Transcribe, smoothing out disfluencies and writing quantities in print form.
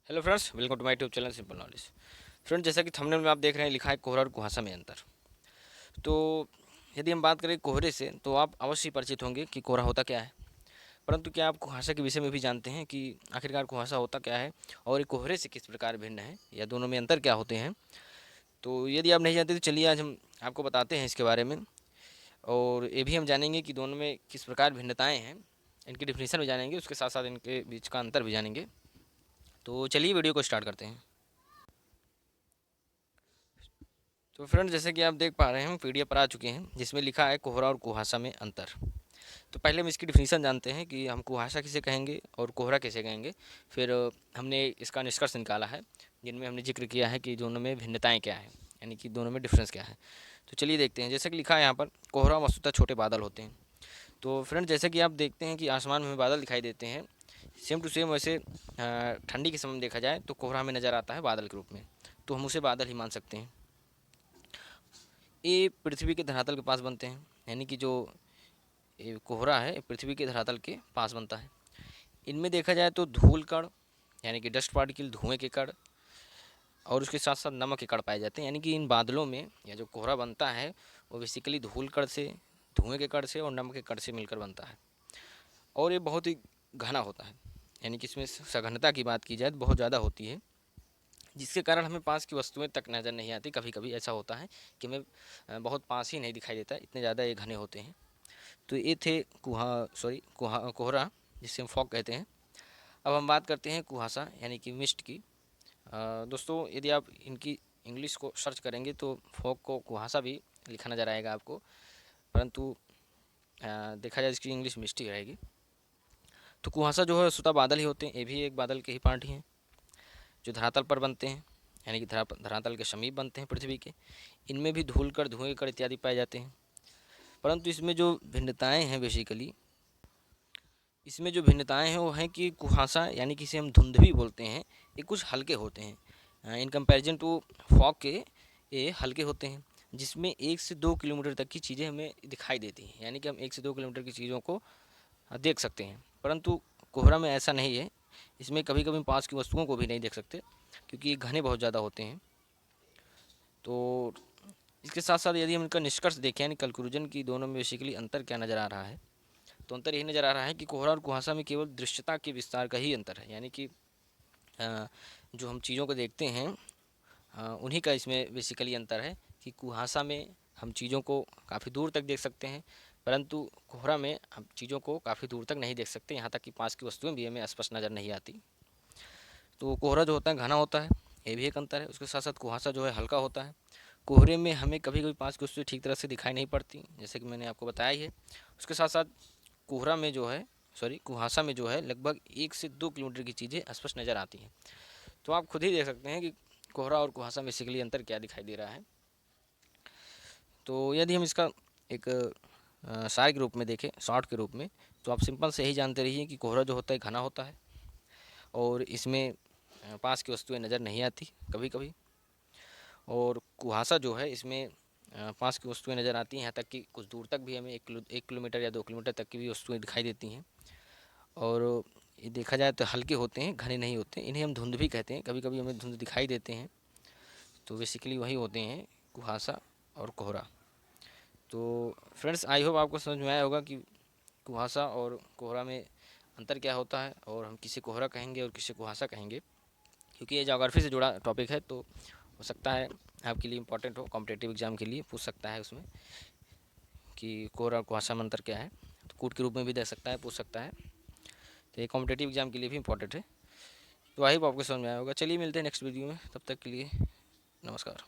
Hello friends, welcome to my YouTube channel Simple Knowledge. Friends, जैसा कि thumbnail में आप देख रहे हैं, लिखा है कोहरा और कुहासा में अंतर। तो यदि हम बात करें कोहरे से, तो आप अवश्य परिचित होंगे कि कोहरा होता क्या है। परंतु क्या आप कुहासा के विषय में भी जानते हैं कि आखिरकार कुहासा होता क्या है और ये कोहरे से किस प्रकार भिन्न है, या दोनों में अंतर क्या होते हैं। तो यदि आप नहीं जानते तो चलिए आज हम आपको बताते हैं इसके बारे में। और ये भी हम जानेंगे कि दोनों में किस प्रकार भिन्नताएँ हैं, इनकी डिफिनीसन भी जानेंगे, उसके साथ साथ इनके बीच का अंतर भी जानेंगे। तो चलिए वीडियो को स्टार्ट करते हैं। तो फ्रेंड, जैसे कि आप देख पा रहे हैं, हम पीडीएफ पर आ चुके हैं जिसमें लिखा है कोहरा और कुहासा में अंतर। तो पहले हम इसकी डिफिनीसन जानते हैं कि हम कुहासा किसे कहेंगे और कोहरा किसे कहेंगे। फिर हमने इसका निष्कर्ष निकाला है, जिनमें हमने जिक्र किया है कि दोनों में भिन्नताएं क्या हैं, यानी कि दोनों में डिफरेंस क्या है। तो चलिए देखते हैं। जैसे कि लिखा है यहाँ पर, कोहरा वस्तुतः छोटे बादल होते हैं। तो फ्रेंड, जैसे कि आप देखते हैं कि आसमान में बादल दिखाई देते हैं, सेम टू सेम वैसे ठंडी के समय में देखा जाए तो कोहरा हमें नज़र आता है बादल के रूप में। तो हम उसे बादल ही मान सकते हैं। ये पृथ्वी के धरातल के पास बनते हैं, यानी कि जो ये कोहरा है पृथ्वी के धरातल के पास बनता है। इनमें देखा जाए तो धूल कण, यानी कि डस्ट पार्टिकल, धुएं के कण, और उसके साथ साथ नमक के कण पाए जाते हैं। यानी कि इन बादलों में या जो कोहरा बनता है वो बेसिकली धूल कण से, धुएं के कण से और नमक के कण से मिलकर बनता है। और ये बहुत ही घना होता है, यानी कि इसमें सघनता की बात की जाए तो बहुत ज़्यादा होती है, जिसके कारण हमें पास की वस्तुएं तक नज़र नहीं आती। कभी कभी ऐसा होता है कि हमें बहुत पास ही नहीं दिखाई देता, इतने ज़्यादा ये घने होते हैं। तो ये थे कोहरा, जिसे हम फॉग कहते हैं। अब हम बात करते हैं कुहासा, यानी कि मिस्ट की। दोस्तों, यदि आप इनकी इंग्लिश को सर्च करेंगे तो फॉग को कुहासा भी लिखा नज़र आएगा आपको, परंतु देखा जाए इसकी इंग्लिश मिस्ट ही रहेगी। तो कुहासा जो है स्वतः बादल ही होते हैं, ये भी एक बादल के ही पार्ट ही हैं, जो धरातल पर बनते हैं, यानी कि धरातल के समीप बनते हैं पृथ्वी के। इनमें भी धूल कण, धुएं कण इत्यादि पाए जाते हैं। परंतु इसमें जो भिन्नताएं हैं, बेसिकली इसमें जो भिन्नताएं हैं वो हैं कि कुहासा, यानी कि इसे हम धुंध भी बोलते हैं, ये कुछ हल्के होते हैं। इन कंपैरिजन टू फॉग के ये हल्के होते हैं, जिसमें 1 से 2 किलोमीटर तक की चीज़ें हमें दिखाई देती हैं, यानी कि हम 1 से 2 किलोमीटर की चीज़ों को देख सकते हैं। परंतु कोहरा में ऐसा नहीं है, इसमें कभी कभी पास की वस्तुओं को भी नहीं देख सकते, क्योंकि ये घने बहुत ज़्यादा होते हैं। तो इसके साथ साथ यदि हम इनका निष्कर्ष देखें, यानी कंक्लूजन की दोनों में बेसिकली अंतर क्या नज़र आ रहा है, तो अंतर यही नज़र आ रहा है कि कोहरा और कुहासा में केवल दृश्यता के विस्तार का ही अंतर है। यानी कि जो हम चीज़ों को देखते हैं, उन्हीं का इसमें बेसिकली अंतर है कि कुहासा में हम चीज़ों को काफ़ी दूर तक देख सकते हैं, परंतु कोहरा में हम चीज़ों को काफ़ी दूर तक नहीं देख सकते, यहाँ तक कि पास की वस्तुएं भी हमें स्पष्ट नज़र नहीं आती। तो कोहरा जो होता है घना होता है, ये भी एक अंतर है। उसके साथ साथ कुहासा जो है हल्का होता है। कोहरे में हमें कभी कभी पास की वस्तुएं ठीक तरह से दिखाई नहीं पड़ती, जैसे कि मैंने आपको बताया ही है। उसके साथ साथ कोहरा में जो है कुहासा में जो है लगभग 1 से 2 किलोमीटर की चीज़ें स्पष्ट नज़र आती हैं। तो आप खुद ही देख सकते हैं कि कोहरा और कुहासा में बेसिकली अंतर क्या दिखाई दे रहा है। तो यदि हम इसका एक सार के रूप में देखें, शॉर्ट के रूप में, तो आप सिंपल से यही जानते रहिए कि कोहरा जो होता है घना होता है, और इसमें पास की वस्तुएं नज़र नहीं आती कभी कभी। और कुहासा जो है इसमें पास की वस्तुएं नज़र आती हैं, यहाँ तक कि कुछ दूर तक भी हमें 1 किलोमीटर या 2 किलोमीटर तक की भी वस्तुएं दिखाई देती हैं। और ये देखा जाए तो हल्के होते हैं, घने नहीं होते। इन्हें हम धुंध भी कहते हैं, कभी कभी हमें धुंध दिखाई देते हैं। तो बेसिकली वही होते हैं कुहासा और कोहरा। तो फ्रेंड्स, आई होप आपको समझ में आया होगा कि कुहासा और कोहरा में अंतर क्या होता है, और हम किसे कोहरा कहेंगे और किसे कुहासा कहेंगे। क्योंकि ये ज्योग्राफी से जुड़ा टॉपिक है, तो हो सकता है आपके लिए इंपॉर्टेंट हो, कॉम्पिटेटिव एग्जाम के लिए पूछ सकता है उसमें कि कोहरा और कुहासा में अंतर क्या है। तो कूट के रूप में भी दे सकता है, पूछ सकता है। तो ये कॉम्पिटेटिव एग्जाम के लिए भी इंपॉर्टेंट है। तो आई होप आपको समझ में आया होगा। चलिए मिलते हैं नेक्स्ट वीडियो में, तब तक के लिए नमस्कार।